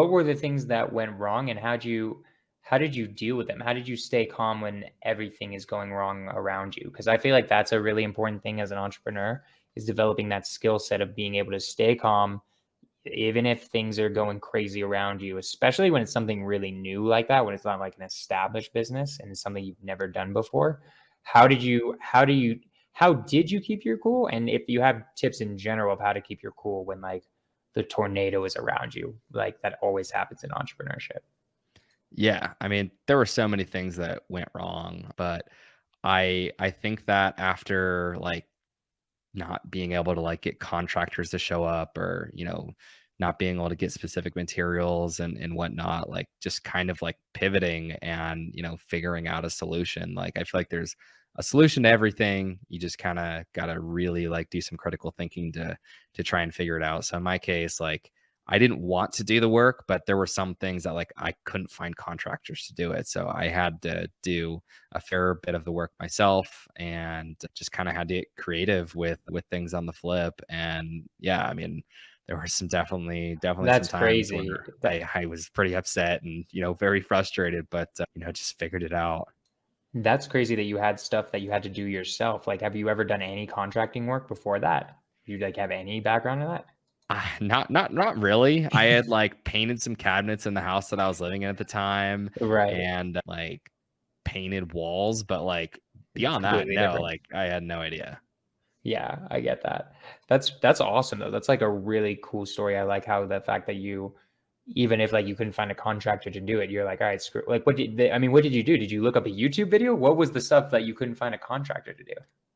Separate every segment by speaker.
Speaker 1: what were the things that went wrong, and how did you deal with them? How did you stay calm when everything is going wrong around you? Because I feel like that's a really important thing as an entrepreneur, is developing that skill set of being able to stay calm even if things are going crazy around you, especially when it's something really new like that, when it's not like an established business and it's something you've never done before. How did you keep your cool? And if you have tips in general of how to keep your cool when like the tornado is around you, like that always happens in entrepreneurship.
Speaker 2: Yeah, I mean, there were so many things that went wrong, but I think that after like not being able to like get contractors to show up or, not being able to get specific materials and whatnot, like just kind of like pivoting and, figuring out a solution. Like I feel like there's a solution to everything. You just kind of gotta really like do some critical thinking to try and figure it out. So in my case, like I didn't want to do the work, but there were some things that like I couldn't find contractors to do it. So I had to do a fair bit of the work myself and just kind of had to get creative with things on the flip. And yeah, I mean, there were some definitely some
Speaker 1: That's
Speaker 2: times
Speaker 1: crazy.
Speaker 2: where I was pretty upset and very frustrated, but just figured it out.
Speaker 1: That's crazy that you had stuff that you had to do yourself. Like, have you ever done any contracting work before that? You like have any background in that?
Speaker 2: Not really. I had like painted some cabinets in the house that I was living in at the time
Speaker 1: Right.
Speaker 2: and like painted walls, but like beyond that,
Speaker 1: Completely
Speaker 2: no,
Speaker 1: different.
Speaker 2: like I had no idea.
Speaker 1: Yeah, I get that. That's awesome though. That's like a really cool story. I like how the fact that you, even if like you couldn't find a contractor to do it, you're like, all right, screw. Like, what did you do? Did you look up a YouTube video? What was the stuff that you couldn't find a contractor to do?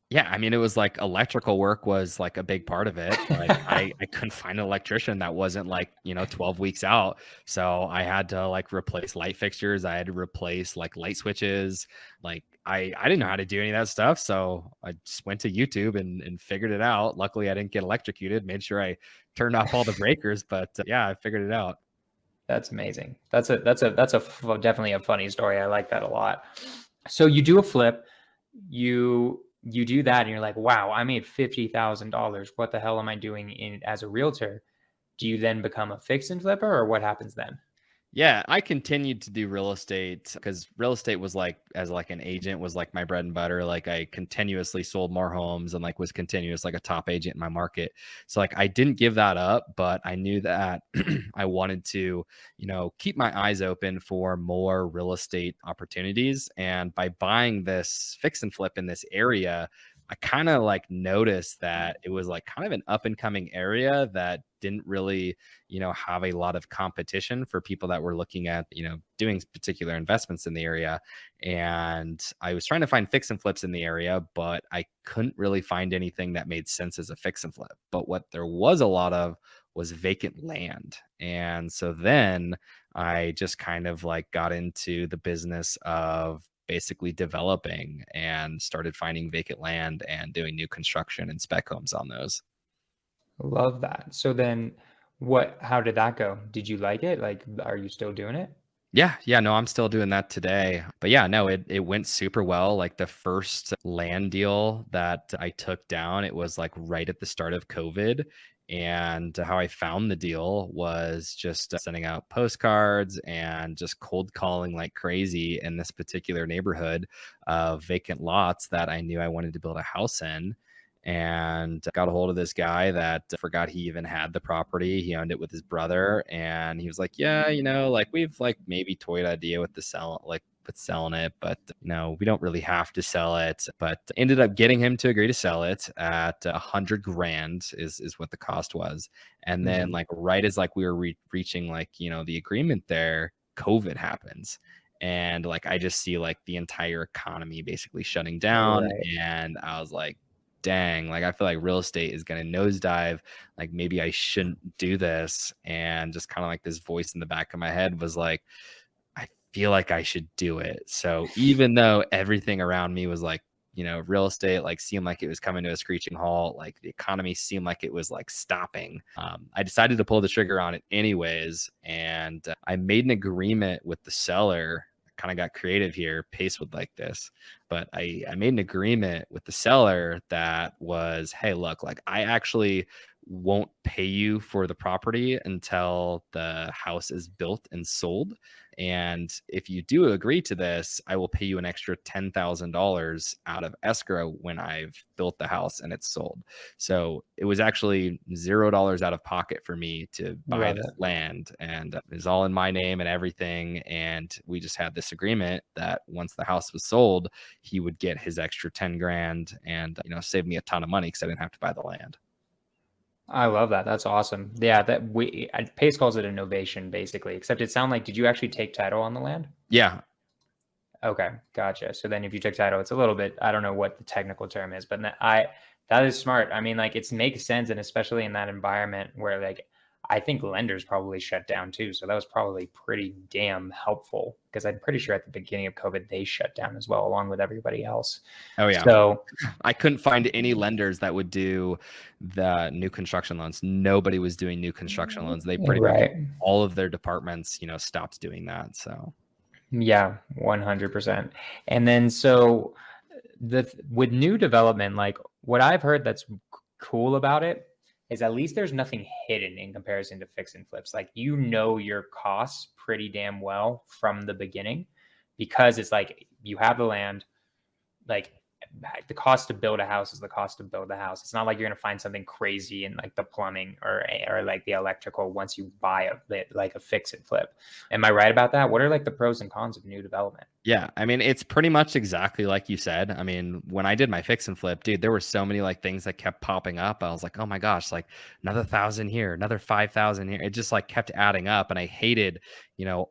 Speaker 2: Yeah, I mean, it was like electrical work was like a big part of it. Like I couldn't find an electrician that wasn't like, 12 weeks out. So I had to like replace light fixtures. I had to replace like light switches. Like I didn't know how to do any of that stuff. So I just went to YouTube and figured it out. Luckily I didn't get electrocuted, made sure I turned off all the breakers, but yeah, I figured it out.
Speaker 1: That's amazing. Definitely a funny story. I like that a lot. So you do a flip, you do that, and you're like, wow, I made $50,000. What the hell am I doing in as a realtor? Do you then become a fix and flipper, or what happens then?
Speaker 2: Yeah, I continued to do real estate because real estate was like as like an agent was like my bread and butter. Like I continuously sold more homes and like was continuous like a top agent in my market. So like I didn't give that up, but I knew that I wanted to, keep my eyes open for more real estate opportunities. And by buying this fix and flip in this area, I kind of like noticed that it was like kind of an up and coming area that didn't really have a lot of competition for people that were looking at, doing particular investments in the area. And I was trying to find fix and flips in the area, but I couldn't really find anything that made sense as a fix and flip. But what there was a lot of was vacant land. And so then I just kind of like got into the business of basically developing and started finding vacant land and doing new construction and spec homes on those.
Speaker 1: Love that. So then how did that go? Did you like it? Like, are you still doing it?
Speaker 2: Yeah, no, I'm still doing that today. But yeah, no, it went super well. Like the first land deal that I took down, it was like right at the start of COVID. And how I found the deal was just sending out postcards and just cold calling like crazy in this particular neighborhood of vacant lots that I knew I wanted to build a house in. And got a hold of this guy that forgot he even had the property. He owned it with his brother, and he was like, "Yeah, like we've like maybe toyed idea with the sell, like with selling it, but we don't really have to sell it." But ended up getting him to agree to sell it at 100 grand is what the cost was. And then
Speaker 1: Mhm.
Speaker 2: like right as like we were reaching like the agreement there, COVID happens. And like I just see like the entire economy basically shutting down,
Speaker 1: Right.
Speaker 2: and I was like, dang, like I feel like real estate is going to nosedive. Like maybe I shouldn't do this. And just kind of like this voice in the back of my head was like, I feel like I should do it. So even though everything around me was like, real estate like seemed like it was coming to a screeching halt, like the economy seemed like it was like stopping. I decided to pull the trigger on it anyways. And I made an agreement with the seller. Kind of got creative here, pace would like this, but I made an agreement with the seller that was, hey, look, like I actually won't pay you for the property until the house is built and sold. And if you do agree to this, I will pay you an extra $10,000 out of escrow when I've built the house and it's sold. So it was actually $0 out of pocket for me to buy
Speaker 1: Love
Speaker 2: this
Speaker 1: it.
Speaker 2: land, and it was all in my name and everything. And we just had this agreement that once the house was sold, he would get his extra 10 grand and, save me a ton of money because I didn't have to buy the land.
Speaker 1: I love that. That's awesome. Yeah, Pace calls it a novation basically, except it sounded like, did you actually take title on the land?
Speaker 2: Yeah.
Speaker 1: Okay, gotcha. So then if you took title, it's a little bit, I don't know what the technical term is, but that is smart. I mean, like it makes sense. And especially in that environment where like, I think lenders probably shut down too. So that was probably pretty damn helpful because I'm pretty sure at the beginning of COVID, they shut down as well, along with everybody else.
Speaker 2: Oh, yeah.
Speaker 1: So
Speaker 2: I couldn't find any lenders that would do the new construction loans. Nobody was doing new construction loans. They pretty much
Speaker 1: right.
Speaker 2: all of their departments, stopped doing that. So
Speaker 1: Yeah, 100%. And then so with new development, like what I've heard that's cool about it is at least there's nothing hidden in comparison to fix and flips. Like your costs pretty damn well from the beginning because it's like you have the land, like the cost to build a house is the cost to build the house. It's not like you're going to find something crazy in like the plumbing or like the electrical once you buy like a fix and flip. Am I right about that? What are like the pros and cons of new development?
Speaker 2: yeah, I mean, it's pretty much exactly like you said. I mean, when I did my fix and flip, dude, there were so many like things that kept popping up. I was like, oh my gosh, like another 1,000 here, another 5,000 here. It just like kept adding up. And I hated,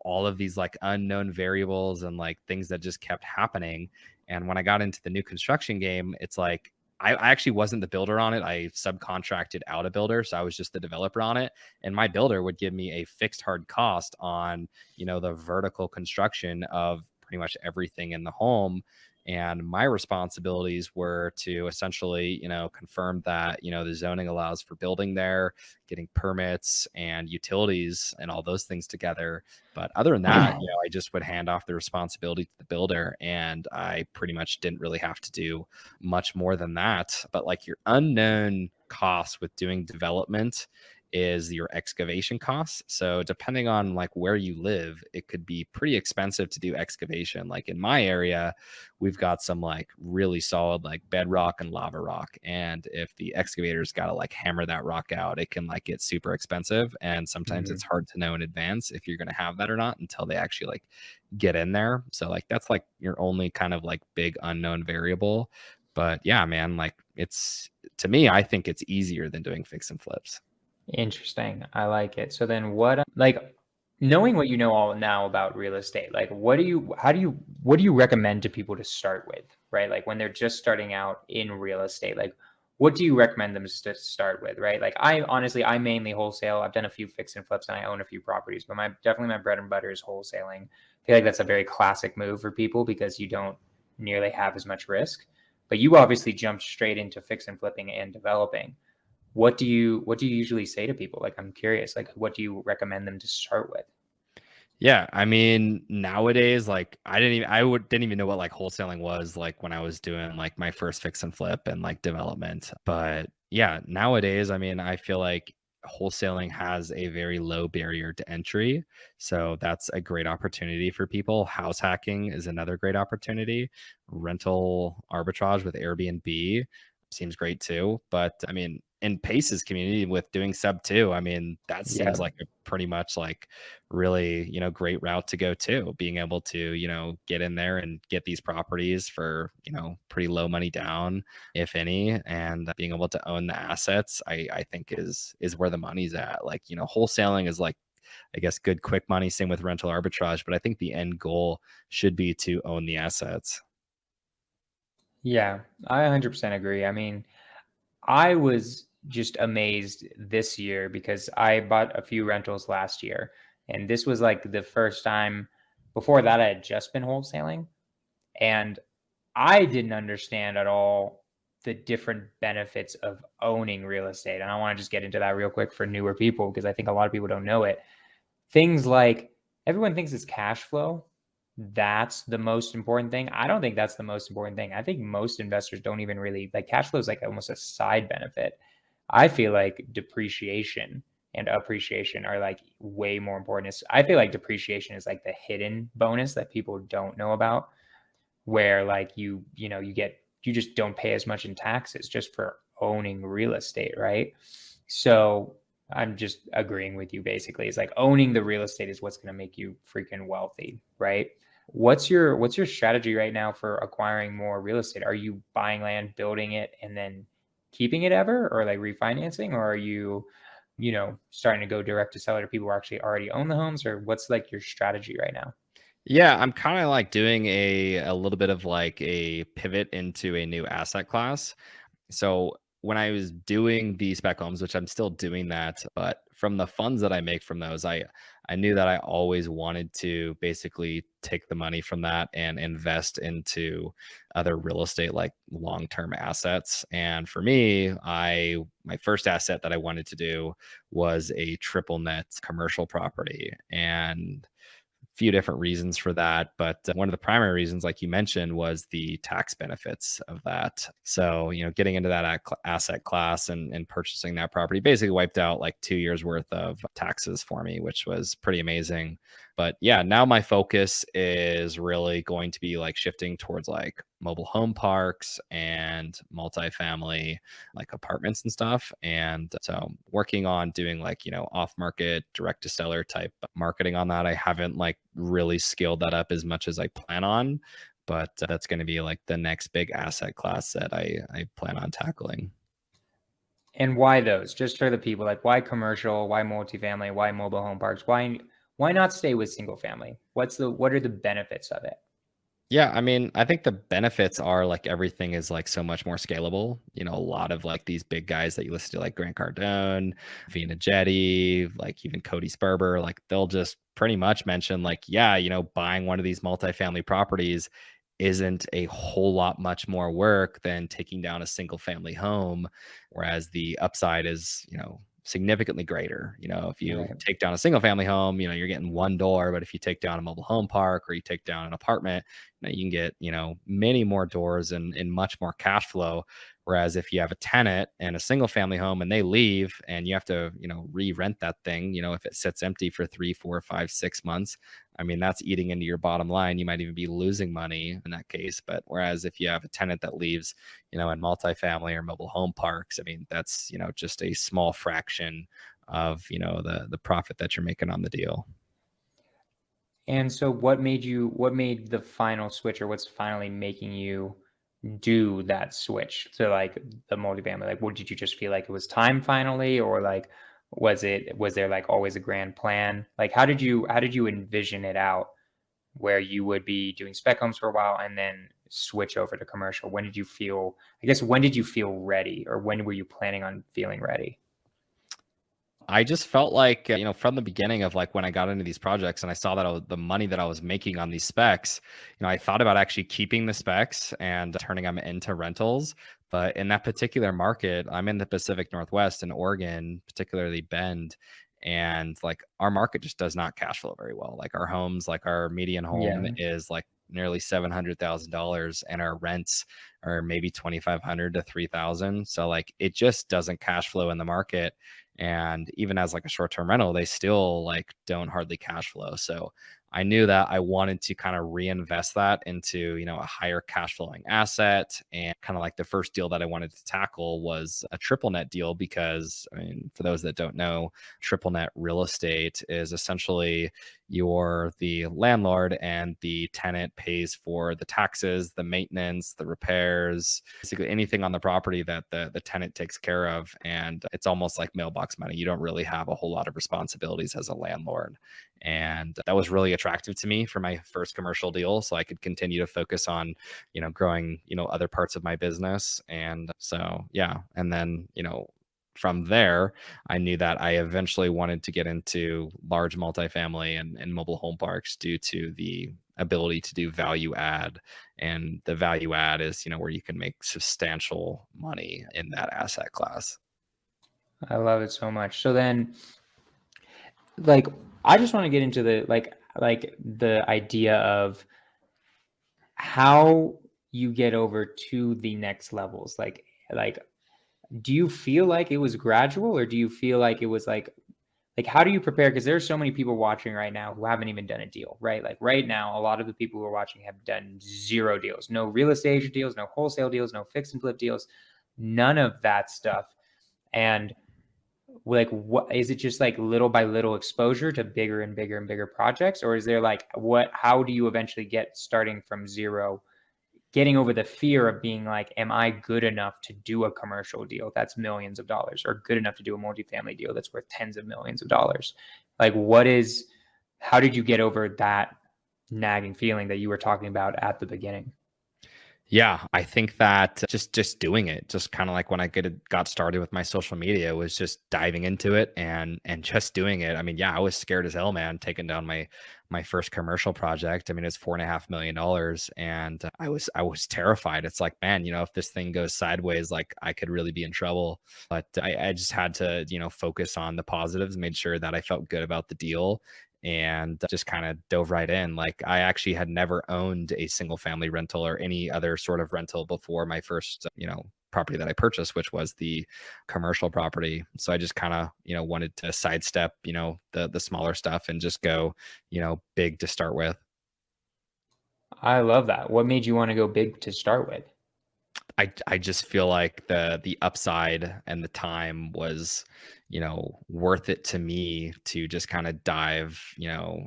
Speaker 2: all of these like unknown variables and like things that just kept happening. And when I got into the new construction game, it's like, I actually wasn't the builder on it. I subcontracted out a builder. So I was just the developer on it. And my builder would give me a fixed hard cost on, the vertical construction of pretty much everything in the home. And my responsibilities were to essentially, confirm that, the zoning allows for building there, getting permits and utilities and all those things together. But other than that, I just would hand off the responsibility to the builder, and I pretty much didn't really have to do much more than that. But like your unknown costs with doing development is your excavation costs. So depending on like where you live, it could be pretty expensive to do excavation. Like in my area, we've got some like really solid like bedrock and lava rock. And if the excavator's got to like hammer that rock out, it can like get super expensive. And sometimes it's hard to know in advance if you're going to have that or not until they actually like get in there. So like that's like your only kind of like big unknown variable. But yeah, man, like to me, I think it's easier than doing fix and flips.
Speaker 1: Interesting. I like it. So then like knowing what you know all now about real estate, like what do you recommend to people to start with, right? Like when they're just starting out in real estate, like what do you recommend them to start with, right? Like I mainly wholesale. I've done a few fix and flips and I own a few properties, but definitely my bread and butter is wholesaling. I feel like that's a very classic move for people because you don't nearly have as much risk. But you obviously jumped straight into fix and flipping and developing. What do you usually say to people? Like, I'm curious, like, what do you recommend them to start with?
Speaker 2: Yeah, I mean, nowadays, like didn't even know what like wholesaling was like when I was doing like my first fix and flip and like development. But yeah, nowadays, I mean, I feel like wholesaling has a very low barrier to entry. So that's a great opportunity for people. House hacking is another great opportunity. Rental arbitrage with Airbnb seems great too. But I mean, in Pace's community with doing sub two, I mean, that
Speaker 1: Yeah.
Speaker 2: seems like a pretty much like really, great route to go too. Being able to, get in there and get these properties for, pretty low money down, if any, and being able to own the assets, I think is where the money's at. Like, wholesaling is like, I guess, good quick money. Same with rental arbitrage, but I think the end goal should be to own the assets.
Speaker 1: Yeah, I 100% agree. I mean, I was just amazed this year because I bought a few rentals last year, and this was like the first time. Before that, I had just been wholesaling, and I didn't understand at all the different benefits of owning real estate. And I want to just get into that real quick for newer people because I think a lot of people don't know it. Things like everyone thinks it's cash flow. That's the most important thing. I don't think that's the most important thing. I think most investors don't even really like cash flow is like almost a side benefit. I feel like depreciation and appreciation are like way more important. I feel like depreciation is like the hidden bonus that people don't know about, where like you just don't pay as much in taxes just for owning real estate, right? So I'm just agreeing with you basically. It's like owning the real estate is what's going to make you freaking wealthy, right? What's your strategy right now for acquiring more real estate? Are you buying land, building it, and then keeping it ever, or like refinancing, or are you, starting to go direct to seller to people who actually already own the homes, or what's like your strategy right now?
Speaker 2: Yeah, I'm kind of like doing a little bit of like a pivot into a new asset class. So when I was doing the spec homes, which I'm still doing that, but from the funds that I make from those, I knew that I always wanted to basically take the money from that and invest into other real estate like long-term assets. And for me, I my first asset that I wanted to do was a triple net commercial property. And few different reasons for that, but one of the primary reasons, like you mentioned, was the tax benefits of that. So, getting into that asset class and purchasing that property basically wiped out like 2 years worth of taxes for me, which was pretty amazing. But yeah, now my focus is really going to be like shifting towards like mobile home parks and multifamily like apartments and stuff. And so working on doing like, off market direct to seller type marketing on that. I haven't like really scaled that up as much as I plan on, but that's going to be like the next big asset class that I plan on tackling.
Speaker 1: And why those? Just for the people, like why commercial, why multifamily, why mobile home parks? Why not stay with single family? What are the benefits of it?
Speaker 2: Yeah, I mean, I think the benefits are like everything is like so much more scalable. A lot of like these big guys that you listen to, like Grant Cardone, Vina Jetty, like even Cody Sperber, like they'll just pretty much mention, like, yeah, buying one of these multifamily properties isn't a whole lot much more work than taking down a single family home, whereas the upside is, significantly greater. If you
Speaker 1: Right.
Speaker 2: take down a single family home, you're getting one door, but if you take down a mobile home park or you take down an apartment, you can get, many more doors and much more cash flow. Whereas if you have a tenant and a single family home and they leave and you have to, re-rent that thing, if it sits empty for 3, 4, 5, 6 months, I mean, that's eating into your bottom line. You might even be losing money in that case. But whereas if you have a tenant that leaves, in multifamily or mobile home parks, I mean, that's, just a small fraction of, the profit that you're making on the deal.
Speaker 1: And so what made the final switch, or what's finally making you do that switch to like the multifamily? Like, what did you just feel like it was time finally, or like was there like always a grand plan? Like how did you envision it out where you would be doing spec homes for a while and then switch over to commercial? When did you feel ready, or when were you planning on feeling ready?
Speaker 2: I just felt like, from the beginning of like when I got into these projects and I saw that the money that I was making on these specs, I thought about actually keeping the specs and turning them into rentals. But in that particular market, I'm in the Pacific Northwest in Oregon, particularly Bend. And like our market just does not cash flow very well. Like our homes, like our median home
Speaker 1: Yeah.
Speaker 2: is like nearly $700,000 and our rents are maybe 2,500 to 3,000. So like it just doesn't cash flow in the market. And even as like a short-term rental, they still like don't hardly cash flow. So I knew that I wanted to kind of reinvest that into, a higher cash flowing asset. And kind of like the first deal that I wanted to tackle was a triple net deal, because I mean, for those that don't know, triple net real estate is essentially you're the landlord and the tenant pays for the taxes, the maintenance, the repairs, basically anything on the property that the tenant takes care of. And it's almost like mailbox money. You don't really have a whole lot of responsibilities as a landlord. And that was really attractive to me for my first commercial deal. So I could continue to focus on, growing, other parts of my business. And so, yeah. And then, from there, I knew that I eventually wanted to get into large multifamily and mobile home parks due to the ability to do value add. And the value add is, where you can make substantial money in that asset class.
Speaker 1: I love it so much. So then, like, I just want to get into the the idea of how you get over to the next levels. Like do you feel like it was gradual, or do you feel like it was like how do you prepare? Because there's so many people watching right now who haven't even done a deal, right? Like right now, a lot of the people who are watching have done 0 deals, no real estate agent deals, no wholesale deals, no fix and flip deals, none of that stuff. And like, what is it, just like little by little exposure to bigger and bigger and bigger projects? Or is there like, how do you eventually get starting from 0, getting over the fear of being like, am I good enough to do a commercial deal that's millions of dollars, or good enough to do a multifamily deal that's worth tens of millions of dollars? Like, how did you get over that nagging feeling that you were talking about at the beginning?
Speaker 2: Yeah, I think that just doing it, just kind of like when I got started with my social media, was just diving into it and just doing it. I mean, yeah, I was scared as hell, man, taking down my first commercial project. I mean, it's $4.5 million, and I was terrified. It's like, man, if this thing goes sideways, like I could really be in trouble. But I just had to, focus on the positives, made sure that I felt good about the deal, and just kind of dove right in. Like I actually had never owned a single family rental or any other sort of rental before my first, property that I purchased, which was the commercial property. So I just kind of, wanted to sidestep, the smaller stuff and just go, big to start with.
Speaker 1: I love that. What made you want to go big to start with?
Speaker 2: I just feel like the upside and the time was, worth it to me to just kind of dive,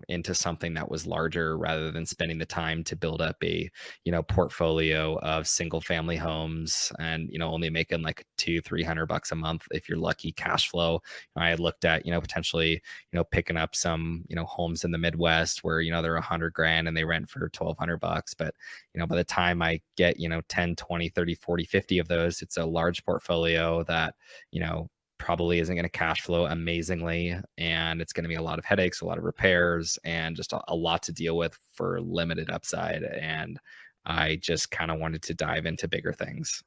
Speaker 2: into something that was larger rather than spending the time to build up a, portfolio of single family homes and, only making like 200-300 bucks a month if you're lucky cash flow. I had looked at, potentially, picking up some, homes in the Midwest where, they're 100 grand and they rent for 1,200 bucks. But by the time I get, 10, 20, 30, 40, 50 of those, it's a large portfolio that, probably isn't going to cash flow amazingly. And it's going to be a lot of headaches, a lot of repairs, and just a lot to deal with for limited upside. And I just kind of wanted to dive into bigger things.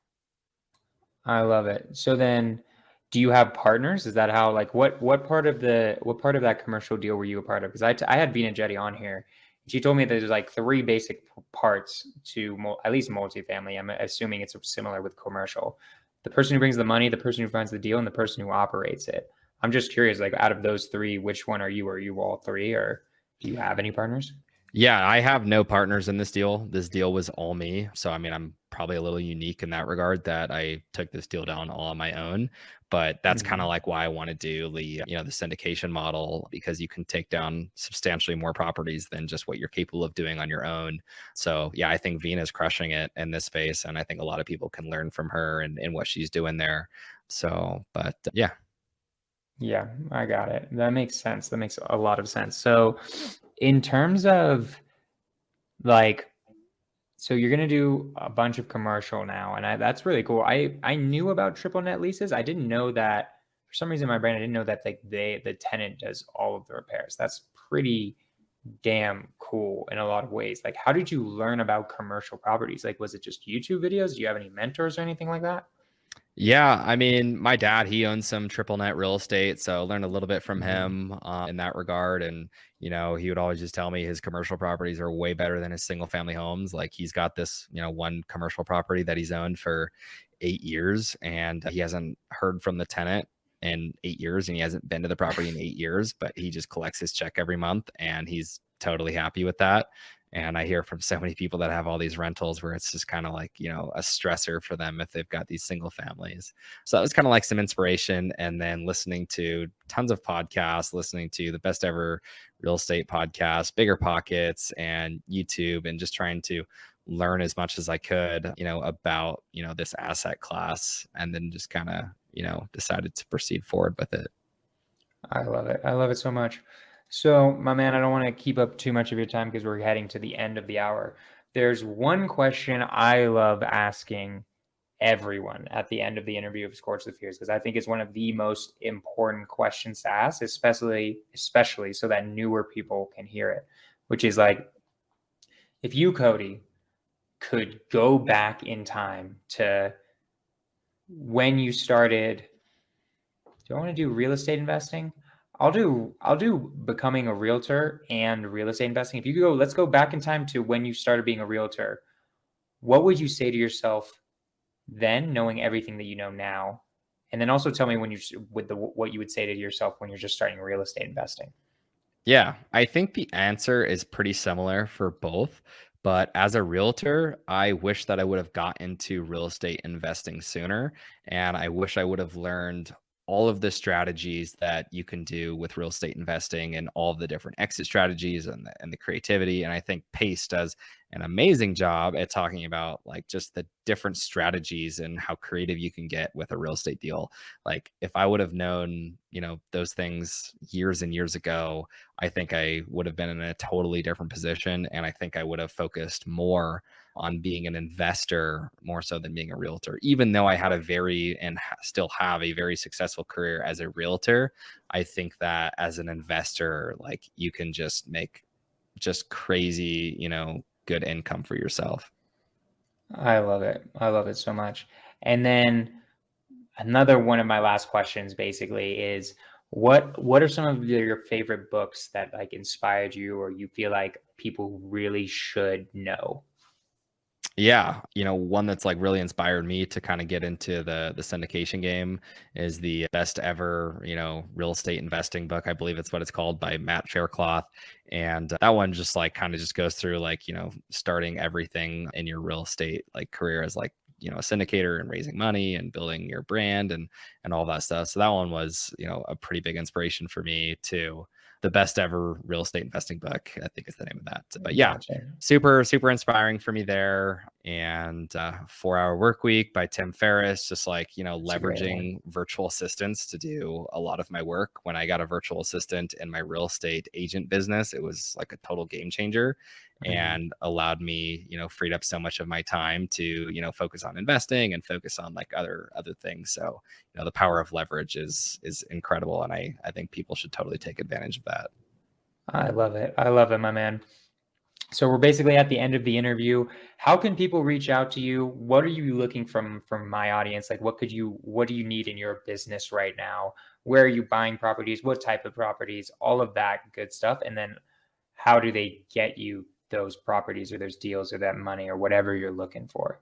Speaker 1: I love it. So then, do you have partners? Is that how, like, what part of that commercial deal were you a part of? Because I had Vina Jetty on here. She told me that there's like 3 basic parts to at least multifamily. I'm assuming it's similar with commercial. The person who brings the money, the person who finds the deal, and the person who operates it. I'm just curious, like, out of those 3, which one are you? Are you all 3, or do you have any partners?
Speaker 2: Yeah, I have no partners in this deal. This deal was all me. So, I mean, I'm probably a little unique in that regard that I took this deal down all on my own. But that's kind of
Speaker 1: Mhm.
Speaker 2: like why I want to do the syndication model, because you can take down substantially more properties than just what you're capable of doing on your own. So, yeah, I think Vina's crushing it in this space. And I think a lot of people can learn from her and what she's doing there. So, but yeah.
Speaker 1: Yeah, I got it. That makes sense. That makes a lot of sense. So, in terms of like, so you're gonna do a bunch of commercial now, and that's really cool. I knew about triple net leases. I didn't know that, for some reason in my brain, I didn't know that like the tenant does all of the repairs. That's pretty damn cool in a lot of ways. Like, how did you learn about commercial properties? Like, was it just YouTube videos? Do you have any mentors or anything like that?
Speaker 2: Yeah, I mean, my dad, he owns some triple net real estate, so I learned a little bit from
Speaker 1: Mhm.
Speaker 2: him in that regard. And he would always just tell me his commercial properties are way better than his single family homes. Like he's got this, one commercial property that he's owned for 8 years, and he hasn't heard from the tenant in 8 years, and he hasn't been to the property in 8 years, but he just collects his check every month, and he's totally happy with that. And I hear from so many people that have all these rentals where it's just kind of like, a stressor for them if they've got these single families. So that was kind of like some inspiration. And then listening to tons of podcasts, listening to the best ever real estate podcast, Bigger Pockets, and YouTube, and just trying to learn as much as I could, about, this asset class. And then just kind of, decided to proceed forward with it.
Speaker 1: I love it. I love it so much. So, my man, I don't want to keep up too much of your time because we're heading to the end of the hour. There's one question I love asking everyone at the end of the interview of Scorch the Fears, because I think it's one of the most important questions to ask, especially so that newer people can hear it, which is like, if you, Cody, could go back in time to when you started, do I want to do real estate investing? I'll do becoming a realtor and real estate investing. If you could go, let's go back in time to when you started being a realtor. What would you say to yourself then, knowing everything that you know now? And then also tell me when what you would say to yourself when you're just starting real estate investing.
Speaker 2: Yeah, I think the answer is pretty similar for both. But as a realtor, I wish that I would have got into real estate investing sooner. And I wish I would have learned all of the strategies that you can do with real estate investing and all of the different exit strategies and the creativity. And I think Pace does an amazing job at talking about like just the different strategies and how creative you can get with a real estate deal. Like if I would have known, those things years and years ago, I think I would have been in a totally different position. And I think I would have focused more on being an investor more so than being a realtor. Even though I had a still have a very successful career as a realtor, I think that as an investor, like you can just make just crazy, good income for yourself.
Speaker 1: I love it. I love it so much. And then another one of my last questions basically is what are some of your favorite books that like inspired you or you feel like people really should know?
Speaker 2: Yeah, one that's like really inspired me to kind of get into the syndication game is the best ever, real estate investing book. I believe it's what it's called, by Matt Faircloth. And that one just like kind of just goes through like, starting everything in your real estate like career as like, a syndicator and raising money and building your brand and all that stuff. So that one was, a pretty big inspiration for me too. The best ever real estate investing book, I think is the name of that. But yeah,
Speaker 1: Gotcha.
Speaker 2: super, super inspiring for me there. And 4 Hour Work Week by Tim Ferriss, just like,
Speaker 1: That's a great one.
Speaker 2: leveraging virtual assistants to do a lot of my work. When I got a virtual assistant in my real estate agent business, it was like a total game changer and allowed me, freed up so much of my time to, focus on investing and focus on like other things. So, the power of leverage is incredible. And I think people should totally take advantage of that.
Speaker 1: I love it. I love it, my man. So we're basically at the end of the interview. How can people reach out to you? What are you looking from my audience? Like what do you need in your business right now? Where are you buying properties? What type of properties? All of that good stuff. And then how do they get you those properties or those deals or that money or whatever you're looking for?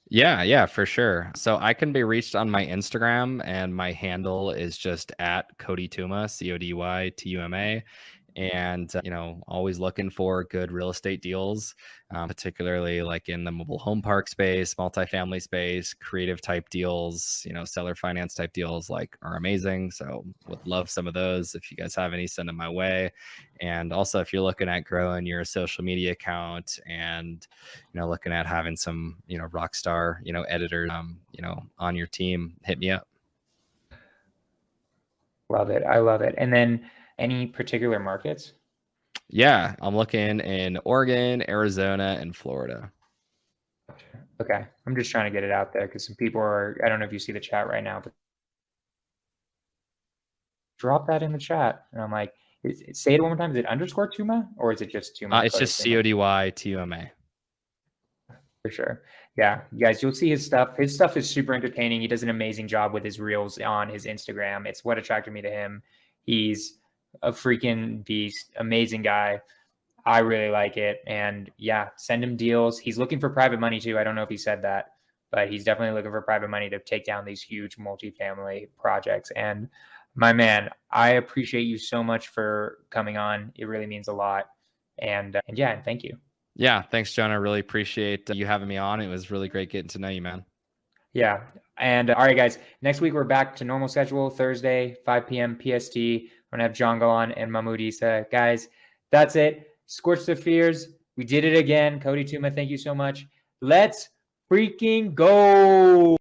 Speaker 2: Yeah, for sure. So I can be reached on my Instagram, and my handle is just at Cody Tuma, CODYTUMA. And, always looking for good real estate deals, particularly like in the mobile home park space, multifamily space, creative type deals, seller finance type deals like are amazing. So would love some of those. If you guys have any, send them my way. And also if you're looking at growing your social media account and, looking at having some, rock star, editors, on your team, hit me up.
Speaker 1: Love it. I love it. And then any particular markets?
Speaker 2: Yeah, I'm looking in Oregon, Arizona, and Florida.
Speaker 1: Okay. I'm just trying to get it out there because some people I don't know if you see the chat right now, but drop that in the chat. And I'm like, say it one more time. Is it underscore Tuma or is it just Tuma?
Speaker 2: It's just CODYTUMA.
Speaker 1: For sure. Yeah. You guys, you'll see his stuff. His stuff is super entertaining. He does an amazing job with his reels on his Instagram. It's what attracted me to him. He's a freaking beast, amazing guy. I really like it. And yeah, send him deals. He's looking for private money too. I don't know if he said that, but he's definitely looking for private money to take down these huge multifamily projects. And my man, I appreciate you so much for coming on. It really means a lot. And yeah, and thank you.
Speaker 2: Yeah, thanks, John. I really appreciate you having me on. It was really great getting to know you, man.
Speaker 1: Yeah. And all right, guys, next week we're back to normal schedule, Thursday, 5 p.m. PST. We're going to have John Galan and Mahmoud Issa. Guys, that's it. Scorch the fears. We did it again. Cody Tuma, thank you so much. Let's freaking go.